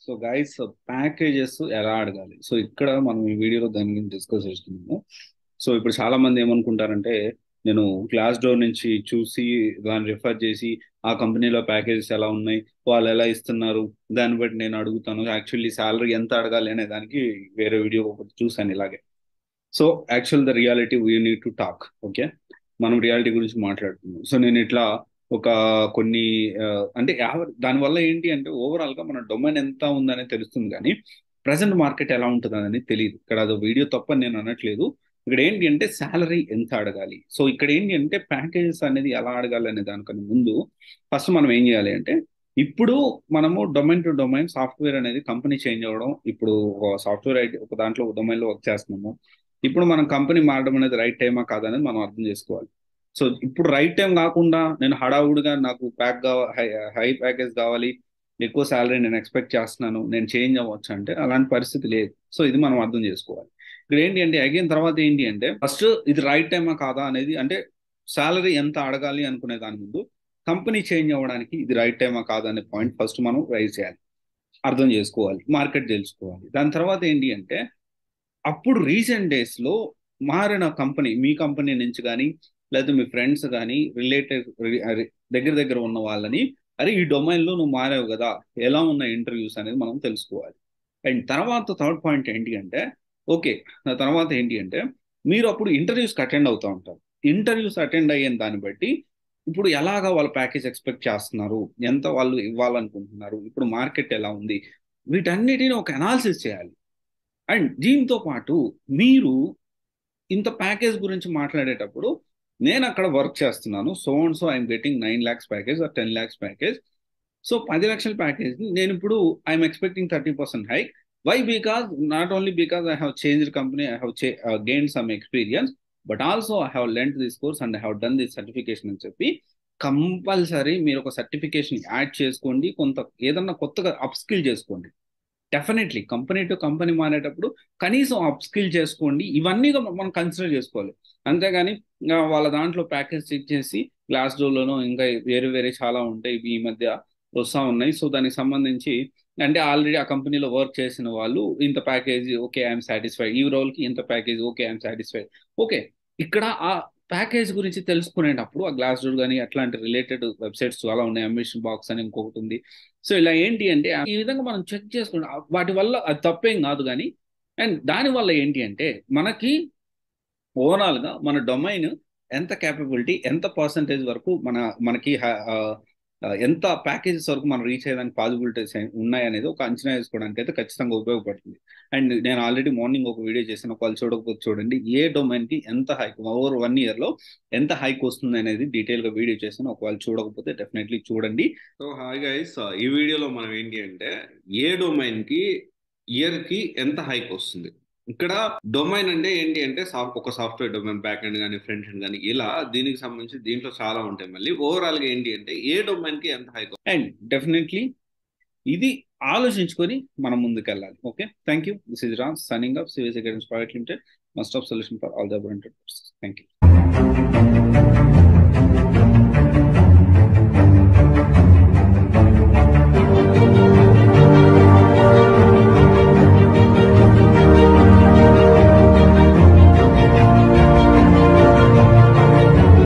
So guys, packages ఎలా అడగాలి? So ఇక్కడ మనం ఈ వీడియోలో దాని గురించి డిస్కస్ చేస్తున్నాము. సో ఇప్పుడు చాలా మంది ఏమనుకుంటారంటే, నేను గ్లాస్ డోర్ నుంచి చూసి దాన్ని రిఫర్ చేసి ఆ కంపెనీలో ప్యాకేజెస్ ఎలా ఉన్నాయి, వాళ్ళు ఎలా ఇస్తున్నారు, దాన్ని బట్టి నేను అడుగుతాను. యాక్చువల్లీ శాలరీ ఎంత అడగాలి అనే దానికి వేరే వీడియో ఒకటి చూసాను ఇలాగే. So actual the reality we need to talk. Okay, మనం రియాలిటీ గురించి మాట్లాడుతున్నాం. సో నేను ఇట్లా ఒక కొన్ని అంటే దానివల్ల ఏంటి అంటే ఓవరాల్ గా మన డొమైన్ ఎంత ఉందనే తెలుస్తుంది, కానీ ప్రజెంట్ మార్కెట్ ఎలా ఉంటుంది అనేది తెలియదు. ఇక్కడ అదో వీడియో తప్ప నేను అనట్లేదు. ఇక్కడ ఏంటి అంటే శాలరీ ఎంత అడగాలి, సో ఇక్కడ ఏంటి అంటే ప్యాకేజెస్ అనేది ఎలా అడగాలి అనే దానికన్నా ముందు ఫస్ట్ మనం ఏం చేయాలి అంటే, ఇప్పుడు మనము డొమైన్ టు డొమైన్ సాఫ్ట్వేర్ అనేది కంపెనీ చేంజ్ అవ్వడం, ఇప్పుడు ఒక సాఫ్ట్వేర్ ఐటీ ఒక దాంట్లో డొమైన్ లో వర్క్ చేస్తున్నాము. ఇప్పుడు మనం కంపెనీ మారడం అనేది రైట్ టైమా కాదనేది మనం అర్థం చేసుకోవాలి. సో ఇప్పుడు రైట్ టైం కాకుండా నేను హడావుడిగా నాకు హై హై ప్యాకేజ్ కావాలి, ఎక్కువ శాలరీ నేను ఎక్స్పెక్ట్ చేస్తున్నాను, నేను చేంజ్ అవ్వచ్చు అంటే అలాంటి పరిస్థితి లేదు. సో ఇది మనం అర్థం చేసుకోవాలి. ఇక్కడ ఏంటి అంటే అగైన్ తర్వాత ఏంటి అంటే ఫస్ట్ ఇది రైట్ టైమా కాదా అనేది, అంటే శాలరీ ఎంత అడగాలి అనుకునే దాని ముందు కంపెనీ చేంజ్ అవ్వడానికి ఇది రైట్ టైమా కాదా అనే పాయింట్ ఫస్ట్ మనం రైజ్ చేయాలి, అర్థం చేసుకోవాలి, మార్కెట్ తెలుసుకోవాలి. దాని తర్వాత ఏంటి అంటే అప్పుడు రీసెంట్ డేస్ లో మారిన కంపెనీ, మీ కంపెనీ నుంచి కానీ లేదా మీ ఫ్రెండ్స్ కానీ రిలేటెడ్ దగ్గర దగ్గర ఉన్న వాళ్ళని, అరే ఈ డొమైన్ లో నువ్వు మారావు కదా, ఎలా ఉన్నాయి ఇంటర్వ్యూస్ అనేది మనం తెలుసుకోవాలి. అండ్ తర్వాత థర్డ్ పాయింట్ ఏంటి అంటే, ఓకే, తర్వాత ఏంటి అంటే మీరు అప్పుడు ఇంటర్వ్యూస్కి అటెండ్ అవుతూ ఉంటారు. ఇంటర్వ్యూస్ అటెండ్ అయ్యే దాన్ని బట్టి ఇప్పుడు ఎలాగా వాళ్ళ ప్యాకేజ్ ఎక్స్పెక్ట్ చేస్తున్నారు, ఎంత వాళ్ళు ఇవ్వాలనుకుంటున్నారు, ఇప్పుడు మార్కెట్ ఎలా ఉంది, వీటన్నిటిని ఒక అనాలిసిస్ చేయాలి. అండ్ దీంతో పాటు మీరు ఇంత ప్యాకేజ్ గురించి మాట్లాడేటప్పుడు, నేను అక్కడ వర్క్ చేస్తున్నాను, so and so I'm getting 9 lakhs package or 10 lakhs package. So 10 లక్షల ప్యాకేజ్ నేను ఇప్పుడు I'm expecting 30% hike. Why? Because not only because I have change company, I have gain some experience, but also I have learn this course and I have done this certification అని చెప్పి compulsory మీరు ఒక certification add చేసుకోండి, కొంత ఏదన్నా కొత్తగా up skill చేసుకోండి. Definitely company to company మారేటప్పుడు కనీసం అప్ స్కిల్ చేసుకోండి. ఇవన్నీ మనం కన్సిడర్ చేసుకోవాలి. అంతేగాని వాళ్ళ దాంట్లో ప్యాకేజ్ చెక్ చేసి గ్లాస్ డోర్లోనో ఇంకా వేరే వేరే చాలా ఉంటాయి, ఇవి ఈ మధ్య వస్తూ ఉన్నాయి. సో దానికి సంబంధించి అంటే ఆల్రెడీ ఆ కంపెనీలో వర్క్ చేసిన వాళ్ళు ఇంత ప్యాకేజ్ ఓకే ఐఎమ్ సాటిస్ఫైడ్, ఈ రోల్కి ఇంత package okay I'm satisfied. Okay, ఇక్కడ ఆ ప్యాకేజ్ గురించి తెలుసుకునేటప్పుడు ఆ గ్లాస్ డోర్ కానీ అట్లాంటి రిలేటెడ్ వెబ్సైట్స్ చాలా ఉన్నాయి, అంబిషన్ బాక్స్ అని ఇంకొకటి ఉంది. సో ఇలా ఏంటి అంటే ఈ విధంగా మనం చెక్ చేసుకుంటాం, వాటి వల్ల అది తప్పేం కాదు కానీ. అండ్ దాని వల్ల ఏంటి అంటే మనకి ఓవరాల్ గా మన డొమైన్ ఎంత క్యాపబిలిటీ, ఎంత పర్సంటేజ్ వరకు మనకి ఎంత ప్యాకేజెస్ వరకు మనం రీచ్ అయ్యేదానికి పాసిబిలిటీస్ ఉన్నాయనేది ఒక అంచనా వేసుకోవడానికి అయితే ఖచ్చితంగా ఉపయోగపడుతుంది. అండ్ నేను ఆల్రెడీ మార్నింగ్ ఒక వీడియో చేసిన, వాళ్ళు చూడకపోతే చూడండి, ఏ డొమైన్ కి ఎంత హైక్ ఓవర్ 1 year లో ఎంత హైక్ వస్తుంది అనేది డీటెయిల్ గా వీడియో చేసిన, ఒకవేళ చూడకపోతే డెఫినెట్లీ చూడండి. సో హాయ్ గైస్, ఈ వీడియోలో మనం ఏంటి అంటే ఏ డొమైన్ కి ఇయర్ కి ఎంత హైక్ వస్తుంది. ఇక్కడ డొమైన్ అంటే ఏంటి అంటే ఒక సాఫ్ట్వేర్ డొమైన్, బ్యాక్ ఎండ్ కానీ ఫ్రంట్ ఎండ్ కానీ ఇలా దీనికి సంబంధించి దీంట్లో చాలా ఉంటాయి. మళ్ళీ ఓవరాల్ గా ఏంటి అంటే ఏ డొమైన్ కి ఎంత హైక్, అండ్ డెఫినెట్లీ ఇది ఆలోచించుకొని మనం ముందుకెళ్ళాలి. Okay, thank you. This is Ram signing off CVS academy private limited, must of solution for all the thank you.